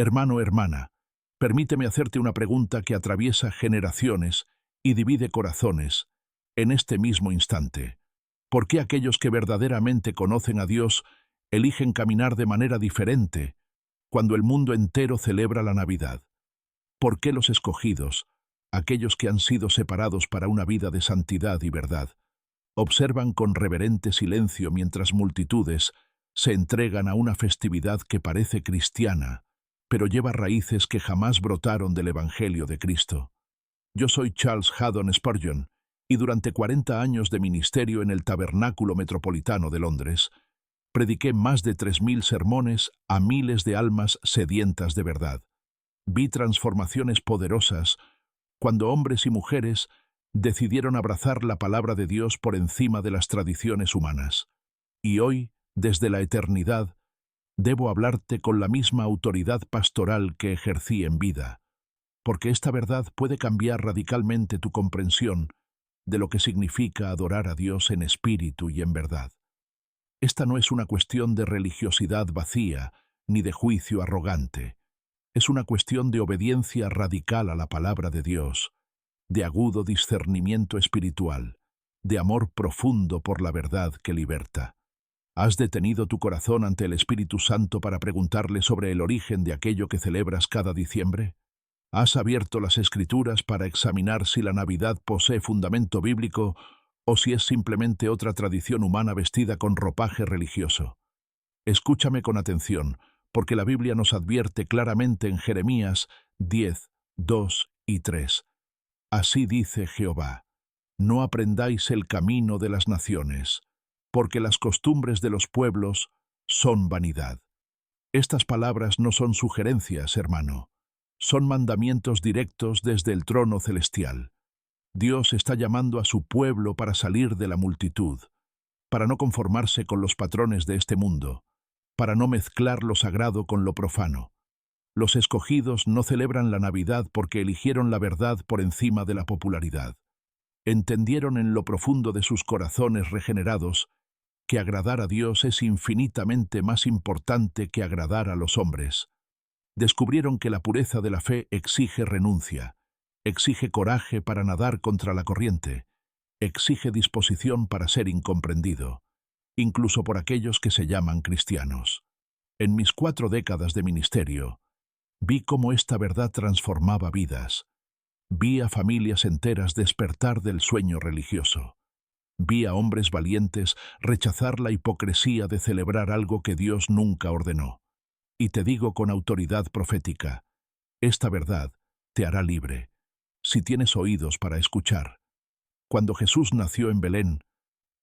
Hermano, hermana, permíteme hacerte una pregunta que atraviesa generaciones y divide corazones en este mismo instante. ¿Por qué aquellos que verdaderamente conocen a Dios eligen caminar de manera diferente cuando el mundo entero celebra la Navidad? ¿Por qué los escogidos, aquellos que han sido separados para una vida de santidad y verdad, observan con reverente silencio mientras multitudes se entregan a una festividad que parece cristiana, pero lleva raíces que jamás brotaron del Evangelio de Cristo? Yo soy Charles Haddon Spurgeon, y durante 40 años de ministerio en el Tabernáculo Metropolitano de Londres, prediqué más de 3000 sermones a miles de almas sedientas de verdad. Vi transformaciones poderosas cuando hombres y mujeres decidieron abrazar la palabra de Dios por encima de las tradiciones humanas. Y hoy, desde la eternidad, debo hablarte con la misma autoridad pastoral que ejercí en vida, porque esta verdad puede cambiar radicalmente tu comprensión de lo que significa adorar a Dios en espíritu y en verdad. Esta no es una cuestión de religiosidad vacía ni de juicio arrogante. Es una cuestión de obediencia radical a la palabra de Dios, de agudo discernimiento espiritual, de amor profundo por la verdad que liberta. ¿Has detenido tu corazón ante el Espíritu Santo para preguntarle sobre el origen de aquello que celebras cada diciembre? ¿Has abierto las Escrituras para examinar si la Navidad posee fundamento bíblico o si es simplemente otra tradición humana vestida con ropaje religioso? Escúchame con atención, porque la Biblia nos advierte claramente en Jeremías 10, 2 y 3. Así dice Jehová: no aprendáis el camino de las naciones, porque las costumbres de los pueblos son vanidad. Estas palabras no son sugerencias, hermano. Son mandamientos directos desde el trono celestial. Dios está llamando a su pueblo para salir de la multitud, para no conformarse con los patrones de este mundo, para no mezclar lo sagrado con lo profano. Los escogidos no celebran la Navidad porque eligieron la verdad por encima de la popularidad. Entendieron en lo profundo de sus corazones regenerados que agradar a Dios es infinitamente más importante que agradar a los hombres. Descubrieron que la pureza de la fe exige renuncia, exige coraje para nadar contra la corriente, exige disposición para ser incomprendido, incluso por aquellos que se llaman cristianos. En mis 4 décadas de ministerio, vi cómo esta verdad transformaba vidas. Vi a familias enteras despertar del sueño religioso. Vi a hombres valientes rechazar la hipocresía de celebrar algo que Dios nunca ordenó. Y te digo con autoridad profética, esta verdad te hará libre, si tienes oídos para escuchar. Cuando Jesús nació en Belén,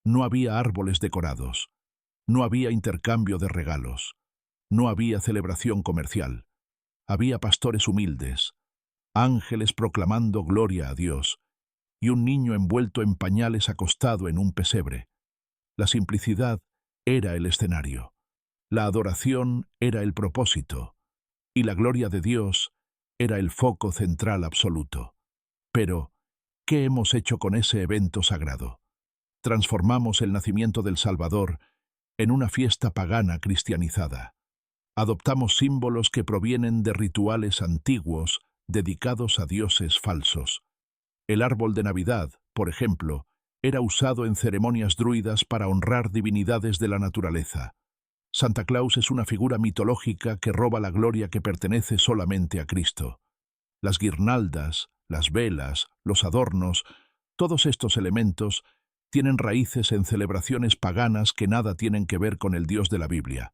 no había árboles decorados, no había intercambio de regalos, no había celebración comercial. Había pastores humildes, ángeles proclamando gloria a Dios, y un niño envuelto en pañales acostado en un pesebre. La simplicidad era el escenario, la adoración era el propósito, y la gloria de Dios era el foco central absoluto. Pero, ¿qué hemos hecho con ese evento sagrado? Transformamos el nacimiento del Salvador en una fiesta pagana cristianizada. Adoptamos símbolos que provienen de rituales antiguos dedicados a dioses falsos. El árbol de Navidad, por ejemplo, era usado en ceremonias druidas para honrar divinidades de la naturaleza. Santa Claus es una figura mitológica que roba la gloria que pertenece solamente a Cristo. Las guirnaldas, las velas, los adornos, todos estos elementos tienen raíces en celebraciones paganas que nada tienen que ver con el Dios de la Biblia.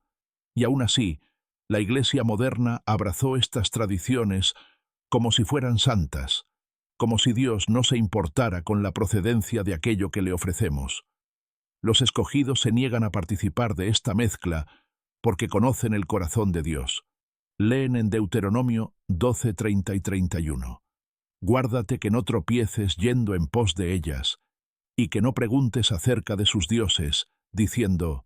Y aún así, la Iglesia moderna abrazó estas tradiciones como si fueran santas, como si Dios no se importara con la procedencia de aquello que le ofrecemos. Los escogidos se niegan a participar de esta mezcla porque conocen el corazón de Dios. Leen en Deuteronomio 12, 30 y 31. Guárdate que no tropieces yendo en pos de ellas, y que no preguntes acerca de sus dioses, diciendo: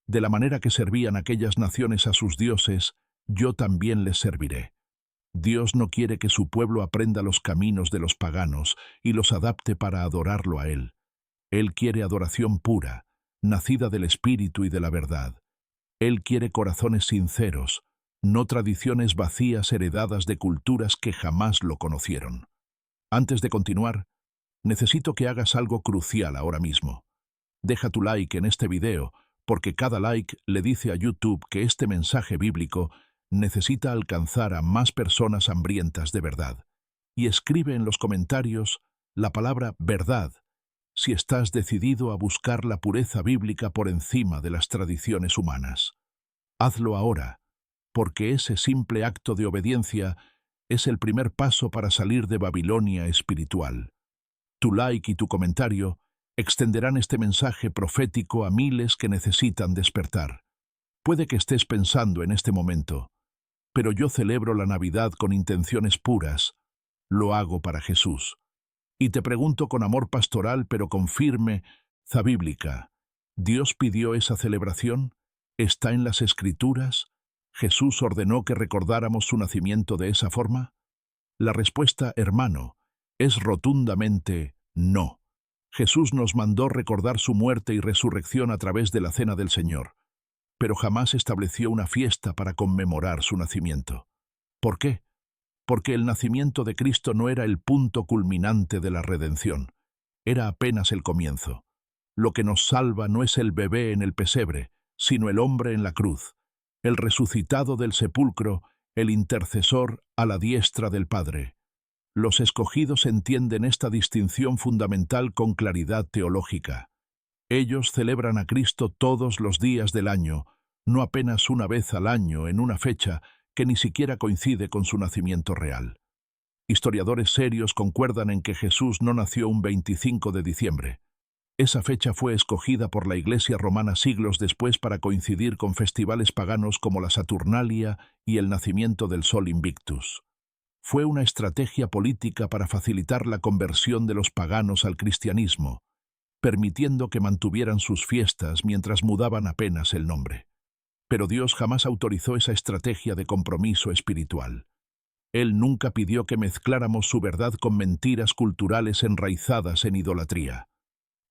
de la manera que servían aquellas naciones a sus dioses, yo también les serviré. Dios no quiere que su pueblo aprenda los caminos de los paganos y los adapte para adorarlo a Él. Él quiere adoración pura, nacida del Espíritu y de la verdad. Él quiere corazones sinceros, no tradiciones vacías heredadas de culturas que jamás lo conocieron. Antes de continuar, necesito que hagas algo crucial ahora mismo. Deja tu like en este video, porque cada like le dice a YouTube que este mensaje bíblico necesita alcanzar a más personas hambrientas de verdad. Y escribe en los comentarios la palabra verdad, si estás decidido a buscar la pureza bíblica por encima de las tradiciones humanas. Hazlo ahora, porque ese simple acto de obediencia es el primer paso para salir de Babilonia espiritual. Tu like y tu comentario extenderán este mensaje profético a miles que necesitan despertar. Puede que estés pensando en este momento, pero yo celebro la Navidad con intenciones puras, lo hago para Jesús. Y te pregunto con amor pastoral, pero con firme fe bíblica, ¿Dios pidió esa celebración? ¿Está en las Escrituras? ¿Jesús ordenó que recordáramos su nacimiento de esa forma? La respuesta, hermano, es rotundamente no. Jesús nos mandó recordar su muerte y resurrección a través de la Cena del Señor, pero jamás estableció una fiesta para conmemorar su nacimiento. ¿Por qué? Porque el nacimiento de Cristo no era el punto culminante de la redención, era apenas el comienzo. Lo que nos salva no es el bebé en el pesebre, sino el hombre en la cruz, el resucitado del sepulcro, el intercesor a la diestra del Padre. Los escogidos entienden esta distinción fundamental con claridad teológica. Ellos celebran a Cristo todos los días del año, no apenas una vez al año en una fecha que ni siquiera coincide con su nacimiento real. Historiadores serios concuerdan en que Jesús no nació un 25 de diciembre. Esa fecha fue escogida por la Iglesia romana siglos después para coincidir con festivales paganos como la Saturnalia y el nacimiento del Sol Invictus. Fue una estrategia política para facilitar la conversión de los paganos al cristianismo, permitiendo que mantuvieran sus fiestas mientras mudaban apenas el nombre. Pero Dios jamás autorizó esa estrategia de compromiso espiritual. Él nunca pidió que mezcláramos su verdad con mentiras culturales enraizadas en idolatría.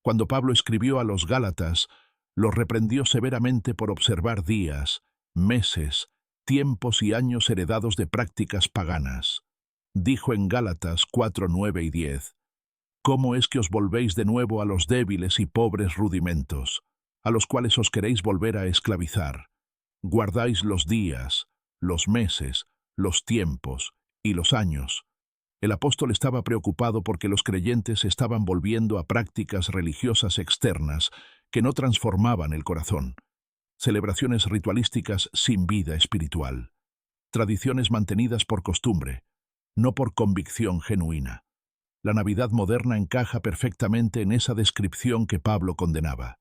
Cuando Pablo escribió a los Gálatas, los reprendió severamente por observar días, meses, tiempos y años heredados de prácticas paganas. Dijo en Gálatas 4, 9 y 10, ¿cómo es que os volvéis de nuevo a los débiles y pobres rudimentos, a los cuales os queréis volver a esclavizar? Guardáis los días, los meses, los tiempos y los años. El apóstol estaba preocupado porque los creyentes estaban volviendo a prácticas religiosas externas que no transformaban el corazón. Celebraciones ritualísticas sin vida espiritual. Tradiciones mantenidas por costumbre, no por convicción genuina. La Navidad moderna encaja perfectamente en esa descripción que Pablo condenaba.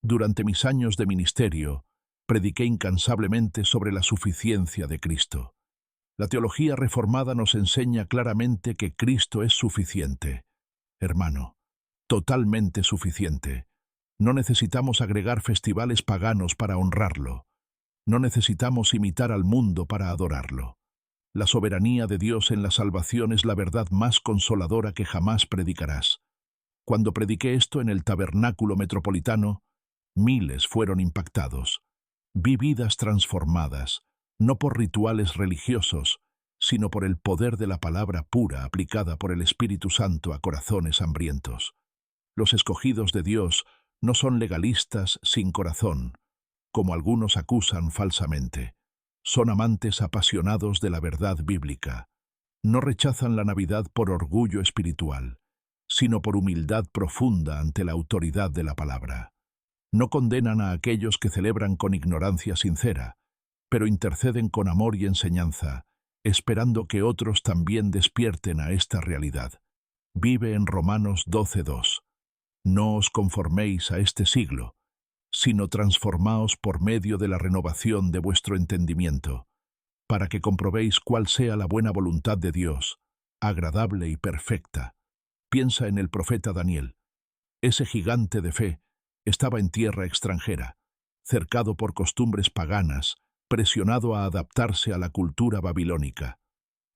Durante mis años de ministerio, prediqué incansablemente sobre la suficiencia de Cristo. La teología reformada nos enseña claramente que Cristo es suficiente. Hermano, totalmente suficiente. No necesitamos agregar festivales paganos para honrarlo. No necesitamos imitar al mundo para adorarlo. La soberanía de Dios en la salvación es la verdad más consoladora que jamás predicarás. Cuando prediqué esto en el tabernáculo metropolitano, miles fueron impactados. Vi vidas transformadas, no por rituales religiosos, sino por el poder de la palabra pura aplicada por el Espíritu Santo a corazones hambrientos. Los escogidos de Dios no son legalistas sin corazón, como algunos acusan falsamente. Son amantes apasionados de la verdad bíblica. No rechazan la Navidad por orgullo espiritual, sino por humildad profunda ante la autoridad de la palabra. No condenan a aquellos que celebran con ignorancia sincera, pero interceden con amor y enseñanza, esperando que otros también despierten a esta realidad. Vive en Romanos 12:2. No os conforméis a este siglo, sino transformaos por medio de la renovación de vuestro entendimiento, para que comprobéis cuál sea la buena voluntad de Dios, agradable y perfecta. Piensa en el profeta Daniel. Ese gigante de fe estaba en tierra extranjera, cercado por costumbres paganas, presionado a adaptarse a la cultura babilónica,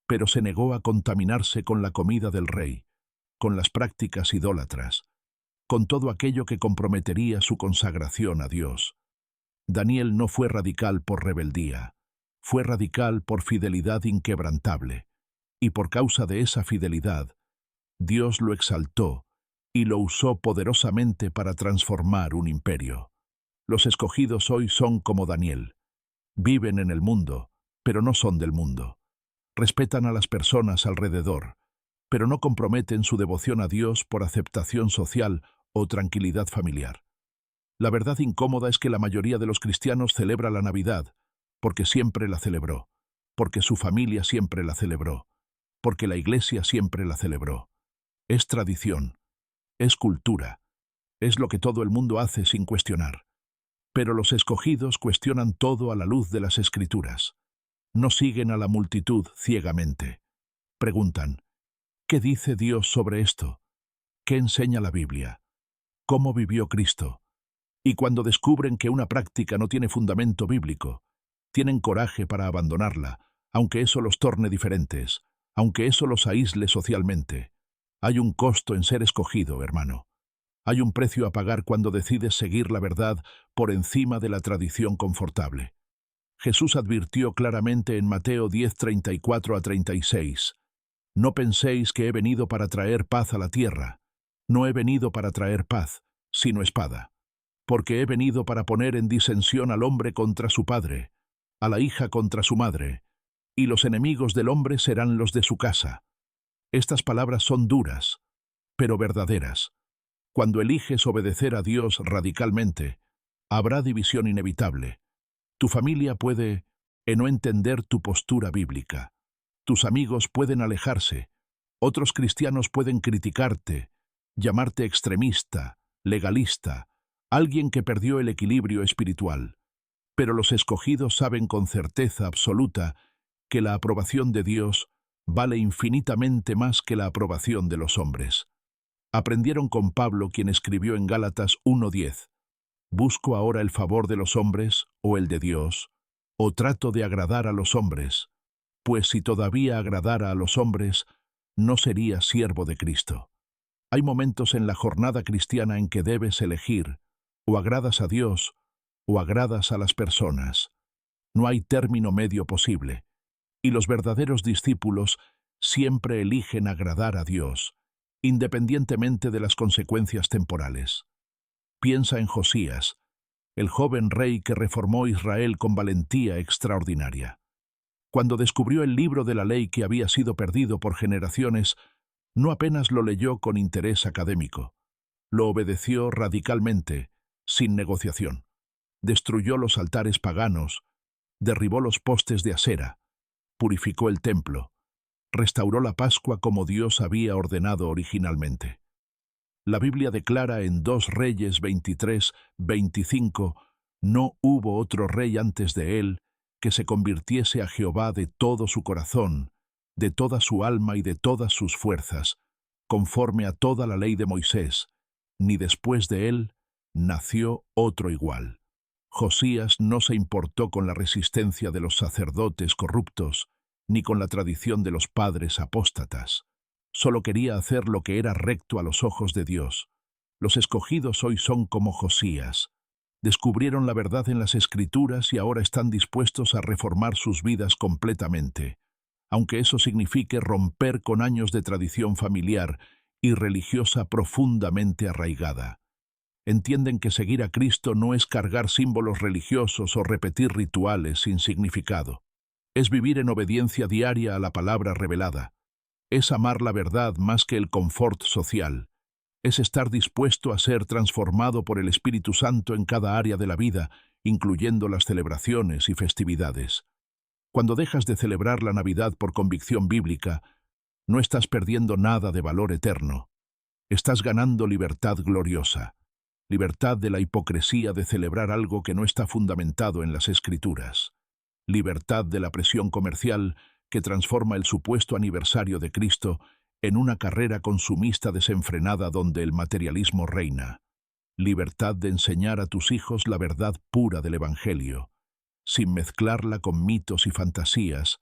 pero se negó a contaminarse con la comida del rey, con las prácticas idólatras, con todo aquello que comprometería su consagración a Dios. Daniel no fue radical por rebeldía, Fue radical por fidelidad inquebrantable, y por causa de esa fidelidad, Dios lo exaltó y lo usó poderosamente para transformar un imperio. Los escogidos hoy son como Daniel. Viven en el mundo, pero no son del mundo. Respetan a las personas alrededor, pero no comprometen su devoción a Dios por aceptación social o tranquilidad familiar. La verdad incómoda es que la mayoría de los cristianos celebra la Navidad porque siempre la celebró, porque su familia siempre la celebró, porque la Iglesia siempre la celebró. Es tradición, es cultura, es lo que todo el mundo hace sin cuestionar. Pero los escogidos cuestionan todo a la luz de las Escrituras. No siguen a la multitud ciegamente. Preguntan, ¿qué dice Dios sobre esto? ¿Qué enseña la Biblia? ¿Cómo vivió Cristo? Y cuando descubren que una práctica no tiene fundamento bíblico, tienen coraje para abandonarla, aunque eso los torne diferentes, aunque eso los aísle socialmente. Hay un costo en ser escogido, hermano. Hay un precio a pagar cuando decides seguir la verdad por encima de la tradición confortable. Jesús advirtió claramente en Mateo 10:34-36, «No penséis que he venido para traer paz a la tierra. No he venido para traer paz, sino espada. Porque he venido para poner en disensión al hombre contra su padre, a la hija contra su madre, y los enemigos del hombre serán los de su casa». Estas palabras son duras, pero verdaderas. Cuando eliges obedecer a Dios radicalmente, habrá división inevitable. Tu familia puede no entender tu postura bíblica. Tus amigos pueden alejarse. Otros cristianos pueden criticarte, llamarte extremista, legalista, alguien que perdió el equilibrio espiritual. Pero los escogidos saben con certeza absoluta que la aprobación de Dios vale infinitamente más que la aprobación de los hombres. Aprendieron con Pablo, quien escribió en Gálatas 1:10, «¿Busco ahora el favor de los hombres o el de Dios? ¿O trato de agradar a los hombres? Pues si todavía agradara a los hombres, no sería siervo de Cristo». Hay momentos en la jornada cristiana en que debes elegir, o agradas a Dios, o agradas a las personas. No hay término medio posible, y los verdaderos discípulos siempre eligen agradar a Dios, independientemente de las consecuencias temporales. Piensa en Josías, el joven rey que reformó Israel con valentía extraordinaria. Cuando descubrió el libro de la ley que había sido perdido por generaciones, no apenas lo leyó con interés académico, lo obedeció radicalmente, sin negociación. Destruyó los altares paganos, derribó los postes de acera, purificó el templo, restauró la Pascua como Dios había ordenado originalmente. La Biblia declara en 2 Reyes 23:25, «No hubo otro rey antes de él que se convirtiese a Jehová de todo su corazón, de toda su alma y de todas sus fuerzas, conforme a toda la ley de Moisés, ni después de él nació otro igual». Josías no se importó con la resistencia de los sacerdotes corruptos, ni con la tradición de los padres apóstatas. Solo quería hacer lo que era recto a los ojos de Dios. Los escogidos hoy son como Josías. Descubrieron la verdad en las Escrituras y ahora están dispuestos a reformar sus vidas completamente, aunque eso signifique romper con años de tradición familiar y religiosa profundamente arraigada. Entienden que seguir a Cristo no es cargar símbolos religiosos o repetir rituales sin significado. Es vivir en obediencia diaria a la palabra revelada. Es amar la verdad más que el confort social. Es estar dispuesto a ser transformado por el Espíritu Santo en cada área de la vida, incluyendo las celebraciones y festividades. Cuando dejas de celebrar la Navidad por convicción bíblica, no estás perdiendo nada de valor eterno. Estás ganando libertad gloriosa. Libertad de la hipocresía de celebrar algo que no está fundamentado en las Escrituras. Libertad de la presión comercial que transforma el supuesto aniversario de Cristo en una carrera consumista desenfrenada donde el materialismo reina. Libertad de enseñar a tus hijos la verdad pura del Evangelio, sin mezclarla con mitos y fantasías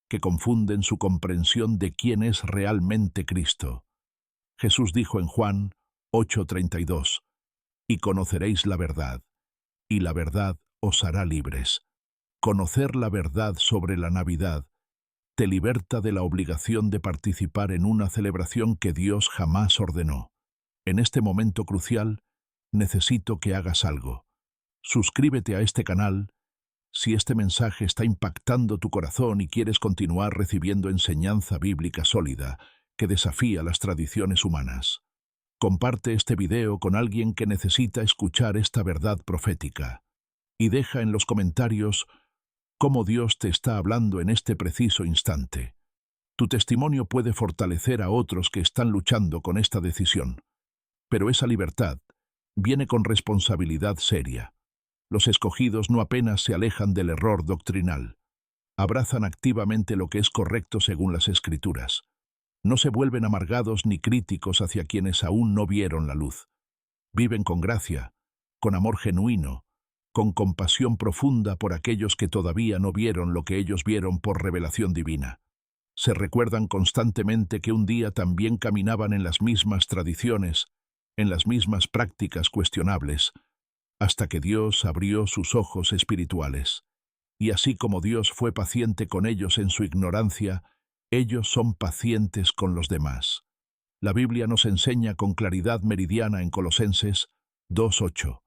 que confunden su comprensión de quién es realmente Cristo. Jesús dijo en Juan 8:32, «Y conoceréis la verdad, y la verdad os hará libres». Conocer la verdad sobre la Navidad te liberta de la obligación de participar en una celebración que Dios jamás ordenó. En este momento crucial, necesito que hagas algo. Suscríbete a este canal si este mensaje está impactando tu corazón y quieres continuar recibiendo enseñanza bíblica sólida que desafía las tradiciones humanas. Comparte este video con alguien que necesita escuchar esta verdad profética. Y deja en los comentarios cómo Dios te está hablando en este preciso instante. Tu testimonio puede fortalecer a otros que están luchando con esta decisión. Pero esa libertad viene con responsabilidad seria. Los escogidos no apenas se alejan del error doctrinal. Abrazan activamente lo que es correcto según las Escrituras. No se vuelven amargados ni críticos hacia quienes aún no vieron la luz. Viven con gracia, con amor genuino, con compasión profunda por aquellos que todavía no vieron lo que ellos vieron por revelación divina. Se recuerdan constantemente que un día también caminaban en las mismas tradiciones, en las mismas prácticas cuestionables, hasta que Dios abrió sus ojos espirituales. Y así como Dios fue paciente con ellos en su ignorancia, ellos son pacientes con los demás. La Biblia nos enseña con claridad meridiana en Colosenses 2:8.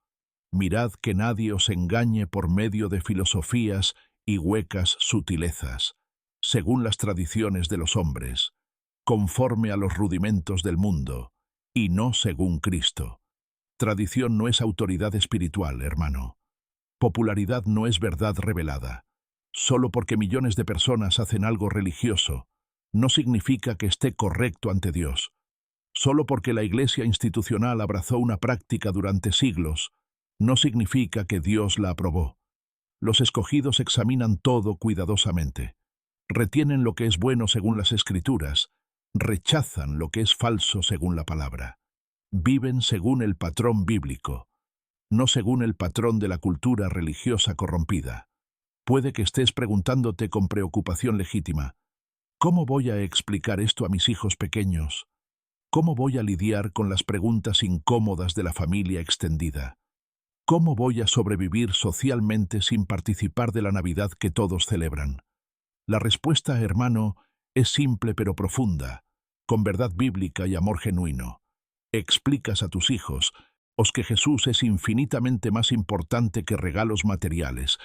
Mirad que nadie os engañe por medio de filosofías y huecas sutilezas, según las tradiciones de los hombres, conforme a los rudimentos del mundo, y no según Cristo. Tradición no es autoridad espiritual, hermano. Popularidad no es verdad revelada. Solo porque millones de personas hacen algo religioso, no significa que esté correcto ante Dios. Solo porque la Iglesia institucional abrazó una práctica durante siglos, no significa que Dios la aprobó. Los escogidos examinan todo cuidadosamente. Retienen lo que es bueno según las Escrituras, rechazan lo que es falso según la palabra. Viven según el patrón bíblico, no según el patrón de la cultura religiosa corrompida. Puede que estés preguntándote con preocupación legítima, ¿cómo voy a explicar esto a mis hijos pequeños? ¿Cómo voy a lidiar con las preguntas incómodas de la familia extendida? ¿Cómo voy a sobrevivir socialmente sin participar de la Navidad que todos celebran? La respuesta, hermano, es simple pero profunda, con verdad bíblica y amor genuino. Explicas a tus hijos que Jesús es infinitamente más importante que regalos materiales,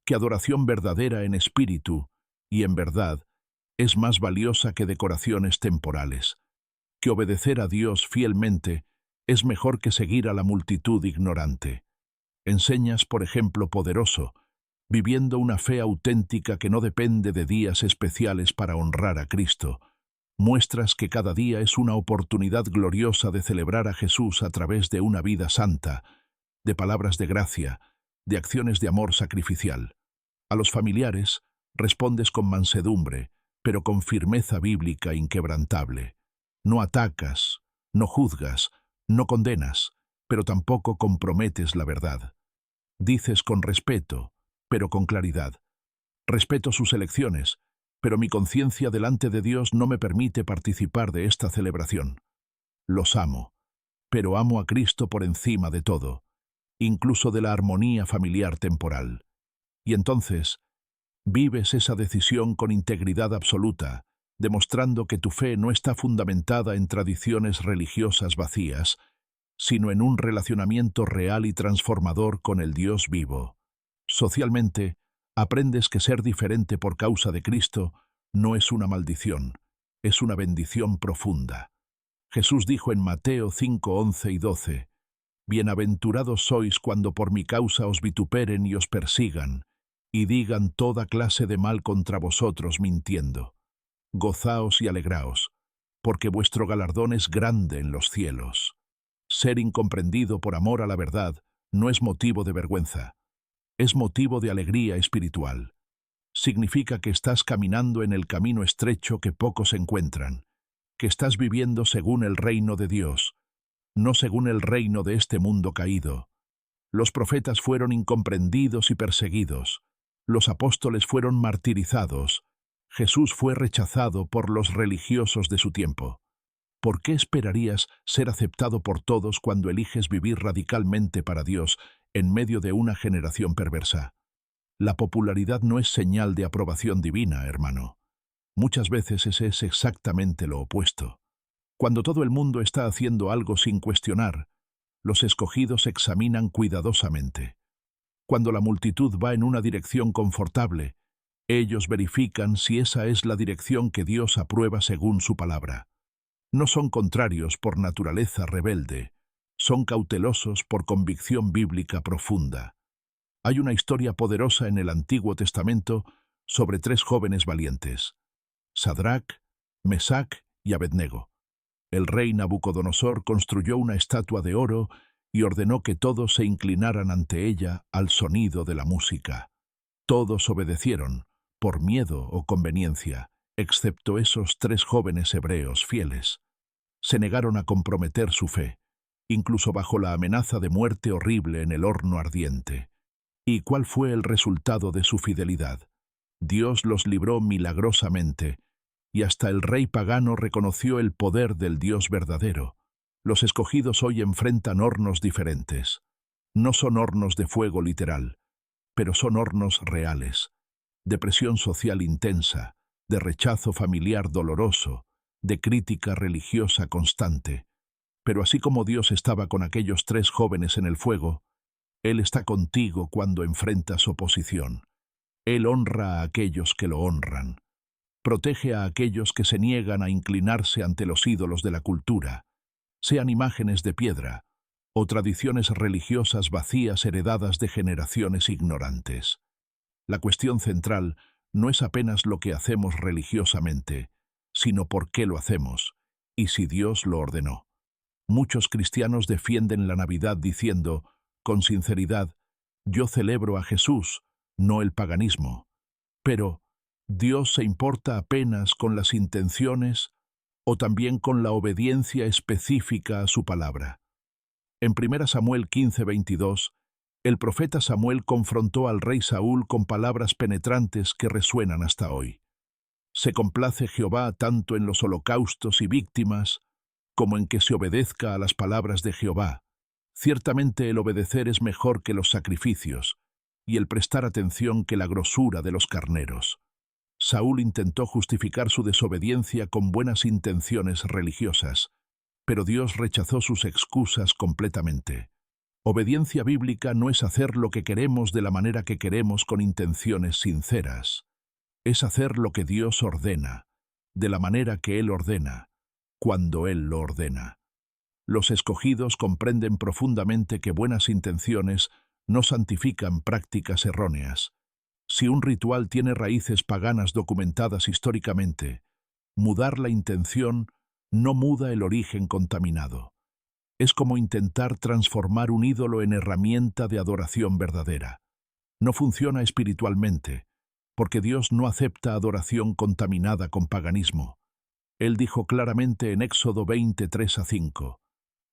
que adoración verdadera en espíritu y en verdad es más valiosa que decoraciones temporales, que obedecer a Dios fielmente es mejor que seguir a la multitud ignorante. Enseñas, por ejemplo, poderoso, viviendo una fe auténtica que no depende de días especiales para honrar a Cristo. Muestras que cada día es una oportunidad gloriosa de celebrar a Jesús a través de una vida santa, de palabras de gracia, de acciones de amor sacrificial. A los familiares respondes con mansedumbre, pero con firmeza bíblica inquebrantable. No atacas, no juzgas, no condenas, pero tampoco comprometes la verdad. Dices con respeto, pero con claridad. Respeto sus elecciones, pero mi conciencia delante de Dios no me permite participar de esta celebración. Los amo, pero amo a Cristo por encima de todo, incluso de la armonía familiar temporal. Y entonces, vives esa decisión con integridad absoluta, demostrando que tu fe no está fundamentada en tradiciones religiosas vacías, sino en un relacionamiento real y transformador con el Dios vivo. Socialmente, aprendes que ser diferente por causa de Cristo no es una maldición, es una bendición profunda. Jesús dijo en Mateo 5:11 y 12, «Bienaventurados sois cuando por mi causa os vituperen y os persigan, y digan toda clase de mal contra vosotros mintiendo. Gozaos y alegraos, porque vuestro galardón es grande en los cielos». Ser incomprendido por amor a la verdad no es motivo de vergüenza, es motivo de alegría espiritual. Significa que estás caminando en el camino estrecho que pocos encuentran, que estás viviendo según el reino de Dios, no según el reino de este mundo caído. Los profetas fueron incomprendidos y perseguidos, los apóstoles fueron martirizados, Jesús fue rechazado por los religiosos de su tiempo. ¿Por qué esperarías ser aceptado por todos cuando eliges vivir radicalmente para Dios en medio de una generación perversa? La popularidad no es señal de aprobación divina, hermano. Muchas veces ese es exactamente lo opuesto. Cuando todo el mundo está haciendo algo sin cuestionar, los escogidos examinan cuidadosamente. Cuando la multitud va en una dirección confortable, ellos verifican si esa es la dirección que Dios aprueba según su palabra. No son contrarios por naturaleza rebelde, son cautelosos por convicción bíblica profunda. Hay una historia poderosa en el Antiguo Testamento sobre 3 jóvenes valientes: Sadrac, Mesac y Abednego. El rey Nabucodonosor construyó una estatua de oro y ordenó que todos se inclinaran ante ella al sonido de la música. Todos obedecieron, por miedo o conveniencia, excepto esos 3 jóvenes hebreos fieles. Se negaron a comprometer su fe, incluso bajo la amenaza de muerte horrible en el horno ardiente. ¿Y cuál fue el resultado de su fidelidad? Dios los libró milagrosamente, y hasta el rey pagano reconoció el poder del Dios verdadero. Los escogidos hoy enfrentan hornos diferentes. No son hornos de fuego literal, pero son hornos reales, de presión social intensa, de rechazo familiar doloroso, de crítica religiosa constante. Pero así como Dios estaba con aquellos 3 jóvenes en el fuego, Él está contigo cuando enfrentas oposición. Él honra a aquellos que lo honran. Protege a aquellos que se niegan a inclinarse ante los ídolos de la cultura, sean imágenes de piedra o tradiciones religiosas vacías heredadas de generaciones ignorantes. La cuestión central no es apenas lo que hacemos religiosamente, sino por qué lo hacemos, y si Dios lo ordenó. Muchos cristianos defienden la Navidad diciendo, con sinceridad, yo celebro a Jesús, no el paganismo. Pero, ¿Dios se importa apenas con las intenciones o también con la obediencia específica a su palabra? En 1 Samuel 15:22, el profeta Samuel confrontó al rey Saúl con palabras penetrantes que resuenan hasta hoy. Se complace Jehová tanto en los holocaustos y víctimas, como en que se obedezca a las palabras de Jehová. Ciertamente el obedecer es mejor que los sacrificios, y el prestar atención que la grosura de los carneros. Saúl intentó justificar su desobediencia con buenas intenciones religiosas, pero Dios rechazó sus excusas completamente. Obediencia bíblica no es hacer lo que queremos de la manera que queremos con intenciones sinceras. Es hacer lo que Dios ordena, de la manera que Él ordena, cuando Él lo ordena. Los escogidos comprenden profundamente que buenas intenciones no santifican prácticas erróneas. Si un ritual tiene raíces paganas documentadas históricamente, mudar la intención no muda el origen contaminado. Es como intentar transformar un ídolo en herramienta de adoración verdadera. No funciona espiritualmente, porque Dios no acepta adoración contaminada con paganismo. Él dijo claramente en Éxodo 20:3-5,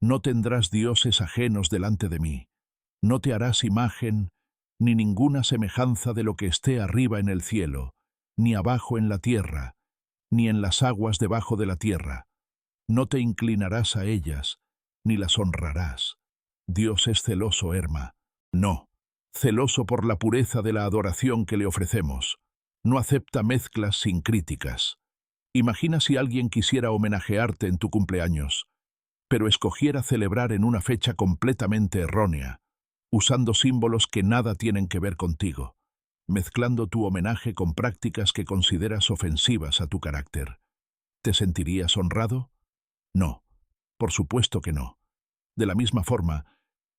«No tendrás dioses ajenos delante de mí, no te harás imagen, ni ninguna semejanza de lo que esté arriba en el cielo, ni abajo en la tierra, ni en las aguas debajo de la tierra. No te inclinarás a ellas, ni las honrarás. Dios es celoso, Herma. No, celoso por la pureza de la adoración que le ofrecemos. No acepta mezclas sin críticas. Imagina si alguien quisiera homenajearte en tu cumpleaños, pero escogiera celebrar en una fecha completamente errónea, usando símbolos que nada tienen que ver contigo, mezclando tu homenaje con prácticas que consideras ofensivas a tu carácter. ¿Te sentirías honrado? No, por supuesto que no. De la misma forma,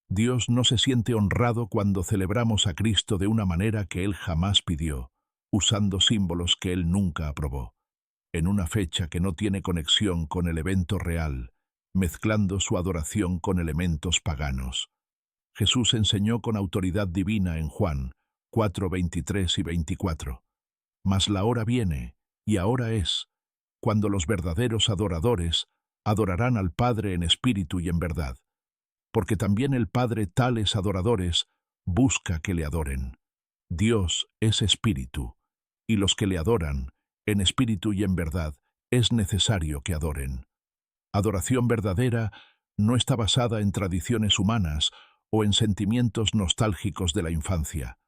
Dios no se siente honrado cuando celebramos a Cristo de una manera que Él jamás pidió, usando símbolos que Él nunca aprobó, en una fecha que no tiene conexión con el evento real, mezclando su adoración con elementos paganos. Jesús enseñó con autoridad divina en Juan 4:23 y 24. Mas la hora viene, y ahora es, cuando los verdaderos adoradores adorarán al Padre en espíritu y en verdad, porque también el Padre tales adoradores busca que le adoren. Dios es espíritu, y los que le adoran, en espíritu y en verdad, es necesario que adoren. Adoración verdadera no está basada en tradiciones humanas o en sentimientos nostálgicos de la infancia.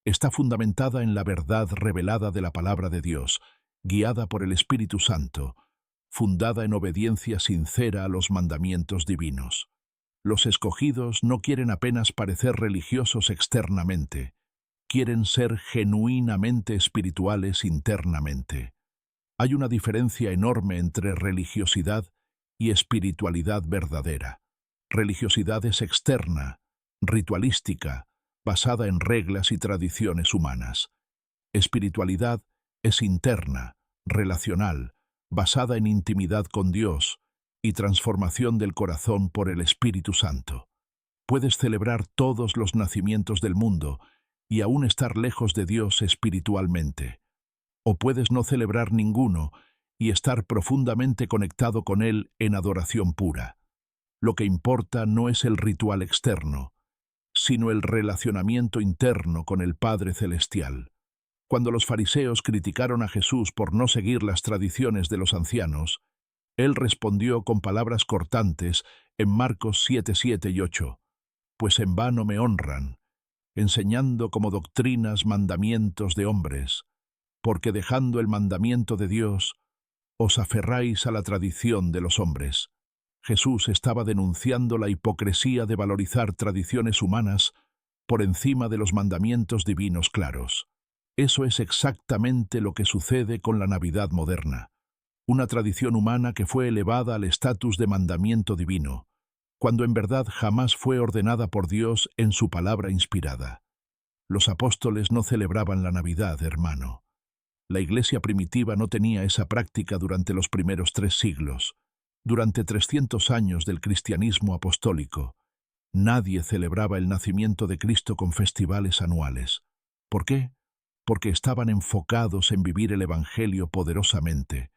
Está fundamentada en la verdad revelada de la palabra de Dios, guiada por el Espíritu Santo, fundada en obediencia sincera a los mandamientos divinos. Los escogidos no quieren apenas parecer religiosos externamente, quieren ser genuinamente espirituales internamente. Hay una diferencia enorme entre religiosidad y espiritualidad verdadera. Religiosidad es externa, ritualística, basada en reglas y tradiciones humanas. Espiritualidad es interna, relacional, basada en intimidad con Dios y transformación del corazón por el Espíritu Santo. Puedes celebrar todos los nacimientos del mundo y aún estar lejos de Dios espiritualmente. O puedes no celebrar ninguno y estar profundamente conectado con Él en adoración pura. Lo que importa no es el ritual externo, sino el relacionamiento interno con el Padre Celestial. Cuando los fariseos criticaron a Jesús por no seguir las tradiciones de los ancianos, Él respondió con palabras cortantes en Marcos 7, 7 y 8, «Pues en vano me honran, enseñando como doctrinas mandamientos de hombres, porque dejando el mandamiento de Dios, os aferráis a la tradición de los hombres». Jesús estaba denunciando la hipocresía de valorizar tradiciones humanas por encima de los mandamientos divinos claros. Eso es exactamente lo que sucede con la Navidad moderna, una tradición humana que fue elevada al estatus de mandamiento divino, cuando en verdad jamás fue ordenada por Dios en su palabra inspirada. Los apóstoles no celebraban la Navidad, hermano. La Iglesia primitiva no tenía esa práctica durante los primeros 3 siglos. Durante 300 años del cristianismo apostólico, nadie celebraba el nacimiento de Cristo con festivales anuales. ¿Por qué? Porque estaban enfocados en vivir el Evangelio poderosamente,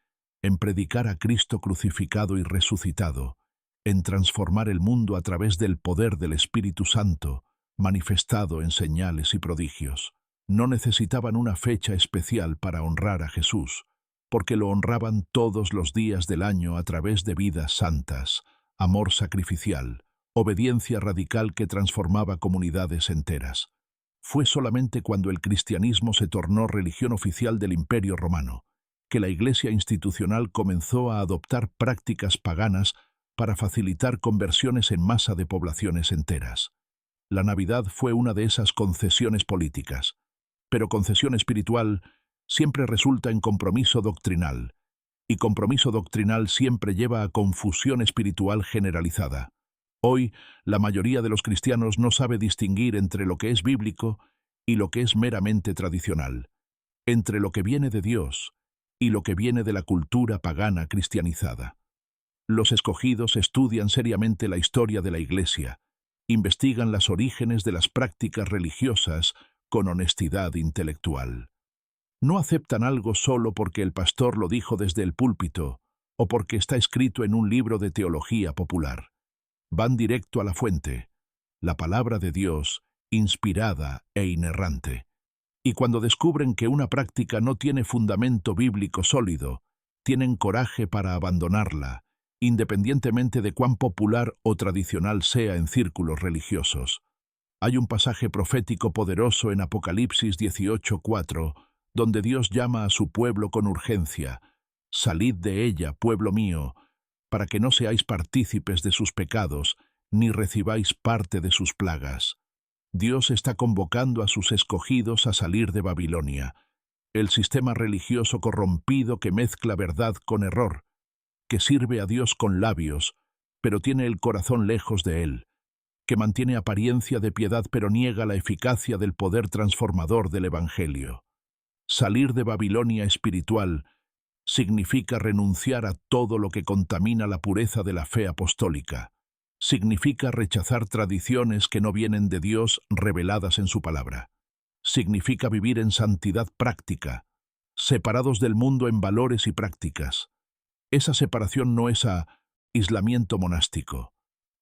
en predicar a Cristo crucificado y resucitado, en transformar el mundo a través del poder del Espíritu Santo, manifestado en señales y prodigios. No necesitaban una fecha especial para honrar a Jesús, porque lo honraban todos los días del año a través de vidas santas, amor sacrificial, obediencia radical que transformaba comunidades enteras. Fue solamente cuando el cristianismo se tornó religión oficial del Imperio Romano, que la Iglesia institucional comenzó a adoptar prácticas paganas para facilitar conversiones en masa de poblaciones enteras. La Navidad fue una de esas concesiones políticas, pero concesión espiritual siempre resulta en compromiso doctrinal, y compromiso doctrinal siempre lleva a confusión espiritual generalizada. Hoy, la mayoría de los cristianos no sabe distinguir entre lo que es bíblico y lo que es meramente tradicional, entre lo que viene de Dios y lo que viene de la cultura pagana cristianizada. Los escogidos estudian seriamente la historia de la Iglesia, investigan los orígenes de las prácticas religiosas con honestidad intelectual. No aceptan algo solo porque el pastor lo dijo desde el púlpito o porque está escrito en un libro de teología popular. Van directo a la fuente, la palabra de Dios, inspirada e inerrante. Y cuando descubren que una práctica no tiene fundamento bíblico sólido, tienen coraje para abandonarla, independientemente de cuán popular o tradicional sea en círculos religiosos. Hay un pasaje profético poderoso en Apocalipsis 18:4, donde Dios llama a su pueblo con urgencia: «Salid de ella, pueblo mío, para que no seáis partícipes de sus pecados, ni recibáis parte de sus plagas». Dios está convocando a sus escogidos a salir de Babilonia, el sistema religioso corrompido que mezcla verdad con error, que sirve a Dios con labios, pero tiene el corazón lejos de Él, que mantiene apariencia de piedad pero niega la eficacia del poder transformador del Evangelio. Salir de Babilonia espiritual significa renunciar a todo lo que contamina la pureza de la fe apostólica. Significa rechazar tradiciones que no vienen de Dios reveladas en su palabra. Significa vivir en santidad práctica, separados del mundo en valores y prácticas. Esa separación no es aislamiento monástico.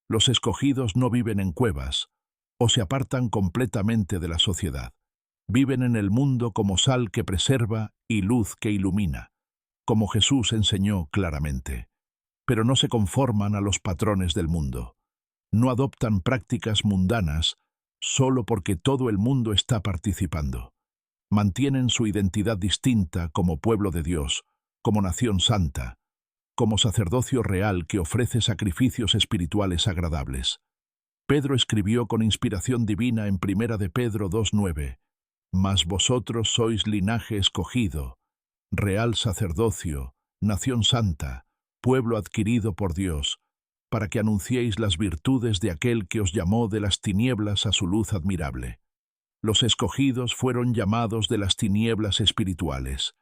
Los escogidos no viven en cuevas o se apartan completamente de la sociedad. Viven en el mundo como sal que preserva y luz que ilumina, como Jesús enseñó claramente. Pero no se conforman a los patrones del mundo. No adoptan prácticas mundanas solo porque todo el mundo está participando. Mantienen su identidad distinta como pueblo de Dios, como nación santa, como sacerdocio real que ofrece sacrificios espirituales agradables. Pedro escribió con inspiración divina en 1 de Pedro 2:9, «Mas vosotros sois linaje escogido, real sacerdocio, nación santa, pueblo adquirido por Dios, para que anunciéis las virtudes de aquel que os llamó de las tinieblas a su luz admirable». Los escogidos fueron llamados de las tinieblas espirituales,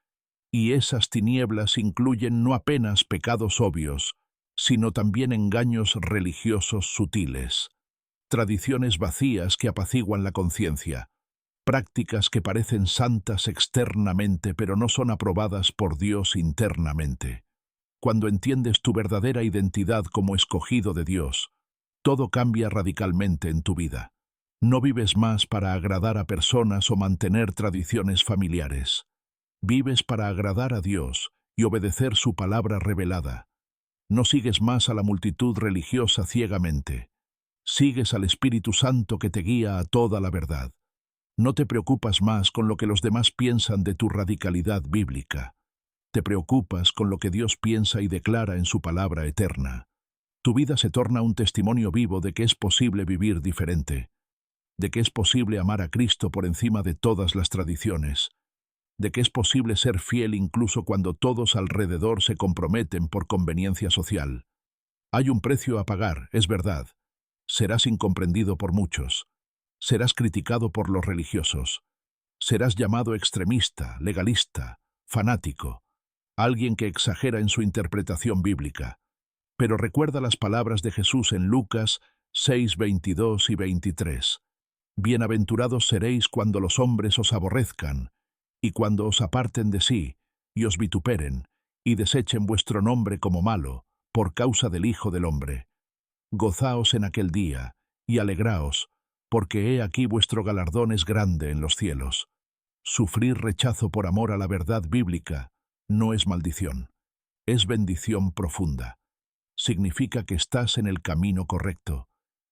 y esas tinieblas incluyen no apenas pecados obvios, sino también engaños religiosos sutiles, tradiciones vacías que apaciguan la conciencia, prácticas que parecen santas externamente pero no son aprobadas por Dios internamente. Cuando entiendes tu verdadera identidad como escogido de Dios, todo cambia radicalmente en tu vida. No vives más para agradar a personas o mantener tradiciones familiares. Vives para agradar a Dios y obedecer su palabra revelada. No sigues más a la multitud religiosa ciegamente. Sigues al Espíritu Santo que te guía a toda la verdad. No te preocupas más con lo que los demás piensan de tu radicalidad bíblica. Te preocupas con lo que Dios piensa y declara en su palabra eterna. Tu vida se torna un testimonio vivo de que es posible vivir diferente, de que es posible amar a Cristo por encima de todas las tradiciones, de que es posible ser fiel incluso cuando todos alrededor se comprometen por conveniencia social. Hay un precio a pagar, es verdad. Serás incomprendido por muchos. Serás criticado por los religiosos. Serás llamado extremista, legalista, fanático, alguien que exagera en su interpretación bíblica. Pero recuerda las palabras de Jesús en Lucas 6:22 y 23. Bienaventurados seréis cuando los hombres os aborrezcan, y cuando os aparten de sí, y os vituperen, y desechen vuestro nombre como malo, por causa del Hijo del Hombre. Gozaos en aquel día, y alegraos, porque he aquí vuestro galardón es grande en los cielos. Sufrir rechazo por amor a la verdad bíblica no es maldición, es bendición profunda. Significa que estás en el camino correcto,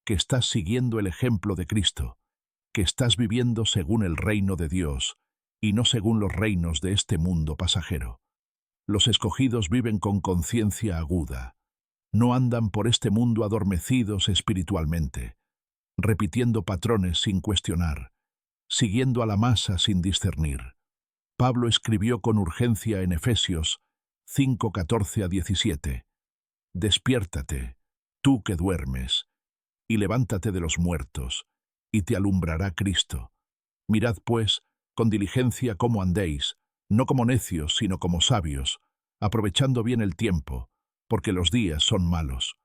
que estás siguiendo el ejemplo de Cristo, que estás viviendo según el reino de Dios y no según los reinos de este mundo pasajero. Los escogidos viven con conciencia aguda. No andan por este mundo adormecidos espiritualmente, repitiendo patrones sin cuestionar, siguiendo a la masa sin discernir. Pablo escribió con urgencia en Efesios 5:14-17, «Despiértate, tú que duermes, y levántate de los muertos, y te alumbrará Cristo. Mirad, pues, con diligencia cómo andéis, no como necios, sino como sabios, aprovechando bien el tiempo, porque los días son malos.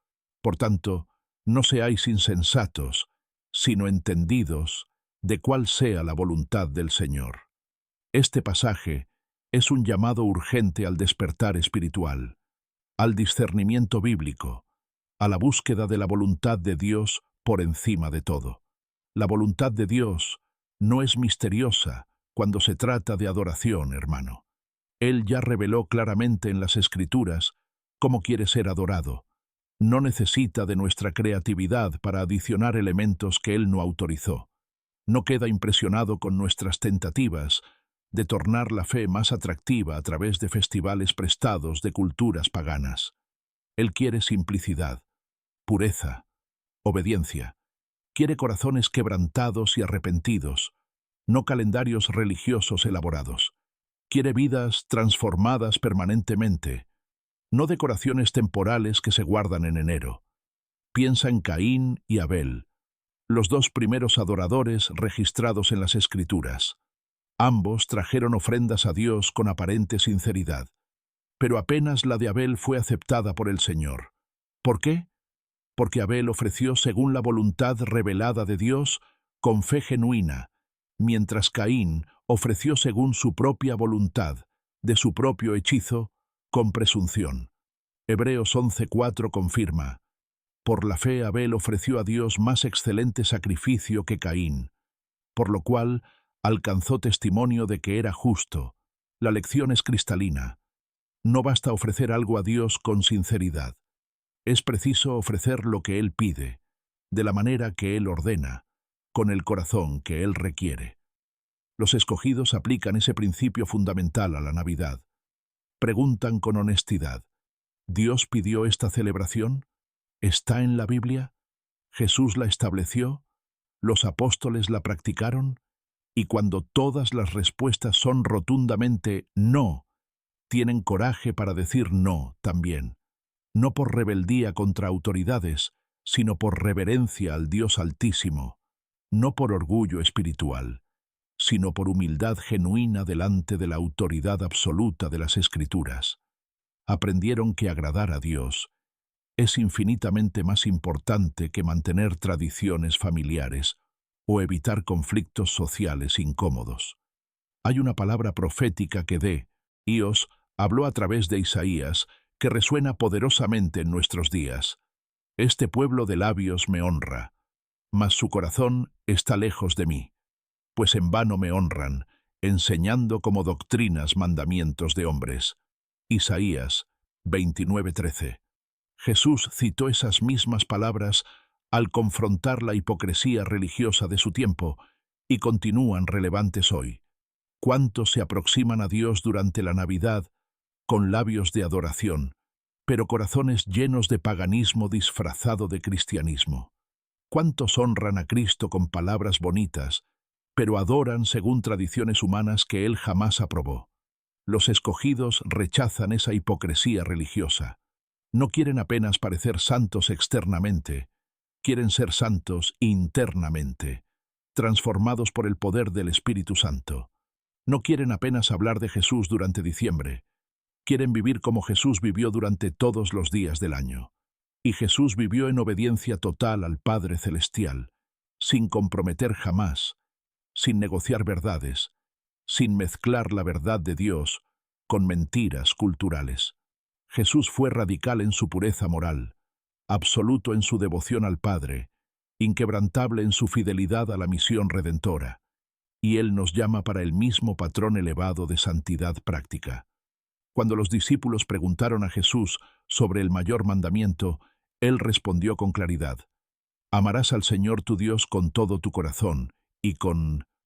Por tanto, no seáis insensatos, sino entendidos de cuál sea la voluntad del Señor». Este pasaje es un llamado urgente al despertar espiritual, al discernimiento bíblico, a la búsqueda de la voluntad de Dios por encima de todo. La voluntad de Dios no es misteriosa cuando se trata de adoración, hermano. Él ya reveló claramente en las Escrituras cómo quiere ser adorado. No necesita de nuestra creatividad para adicionar elementos que Él no autorizó. No queda impresionado con nuestras tentativas de tornar la fe más atractiva a través de festivales prestados de culturas paganas. Él quiere simplicidad, pureza, obediencia. Quiere corazones quebrantados y arrepentidos, no calendarios religiosos elaborados. Quiere vidas transformadas permanentemente, no decoraciones temporales que se guardan en enero. Piensa en Caín y Abel, los dos primeros adoradores registrados en las Escrituras. Ambos trajeron ofrendas a Dios con aparente sinceridad, pero apenas la de Abel fue aceptada por el Señor. ¿Por qué? Porque Abel ofreció según la voluntad revelada de Dios con fe genuina, mientras Caín ofreció según su propia voluntad, de su propio hechizo, con presunción. Hebreos 11:4 confirma: «Por la fe Abel ofreció a Dios más excelente sacrificio que Caín, por lo cual alcanzó testimonio de que era justo». La lección es cristalina. No basta ofrecer algo a Dios con sinceridad. Es preciso ofrecer lo que Él pide, de la manera que Él ordena, con el corazón que Él requiere. Los escogidos aplican ese principio fundamental a la Navidad. Preguntan con honestidad: ¿Dios pidió esta celebración? ¿Está en la Biblia? ¿Jesús la estableció? ¿Los apóstoles la practicaron? Y cuando todas las respuestas son rotundamente no, tienen coraje para decir no también, no por rebeldía contra autoridades, sino por reverencia al Dios Altísimo, no por orgullo espiritual, sino por humildad genuina delante de la autoridad absoluta de las Escrituras. Aprendieron que agradar a Dios es infinitamente más importante que mantener tradiciones familiares o evitar conflictos sociales incómodos. Hay una palabra profética que Dios habló a través de Isaías que resuena poderosamente en nuestros días. Este pueblo de labios me honra, mas su corazón está lejos de mí, pues en vano me honran, enseñando como doctrinas mandamientos de hombres. Isaías 29:13. Jesús citó esas mismas palabras al confrontar la hipocresía religiosa de su tiempo y continúan relevantes hoy. ¿Cuántos se aproximan a Dios durante la Navidad con labios de adoración, pero corazones llenos de paganismo disfrazado de cristianismo? ¿Cuántos honran a Cristo con palabras bonitas, pero adoran según tradiciones humanas que Él jamás aprobó? Los escogidos rechazan esa hipocresía religiosa. No quieren apenas parecer santos externamente, quieren ser santos internamente, transformados por el poder del Espíritu Santo. No quieren apenas hablar de Jesús durante diciembre, quieren vivir como Jesús vivió durante todos los días del año. Y Jesús vivió en obediencia total al Padre Celestial, sin comprometer jamás, sin negociar verdades, sin mezclar la verdad de Dios con mentiras culturales. Jesús fue radical en su pureza moral, absoluto en su devoción al Padre, inquebrantable en su fidelidad a la misión redentora, y Él nos llama para el mismo patrón elevado de santidad práctica. Cuando los discípulos preguntaron a Jesús sobre el mayor mandamiento, Él respondió con claridad: amarás al Señor tu Dios con todo tu corazón, y con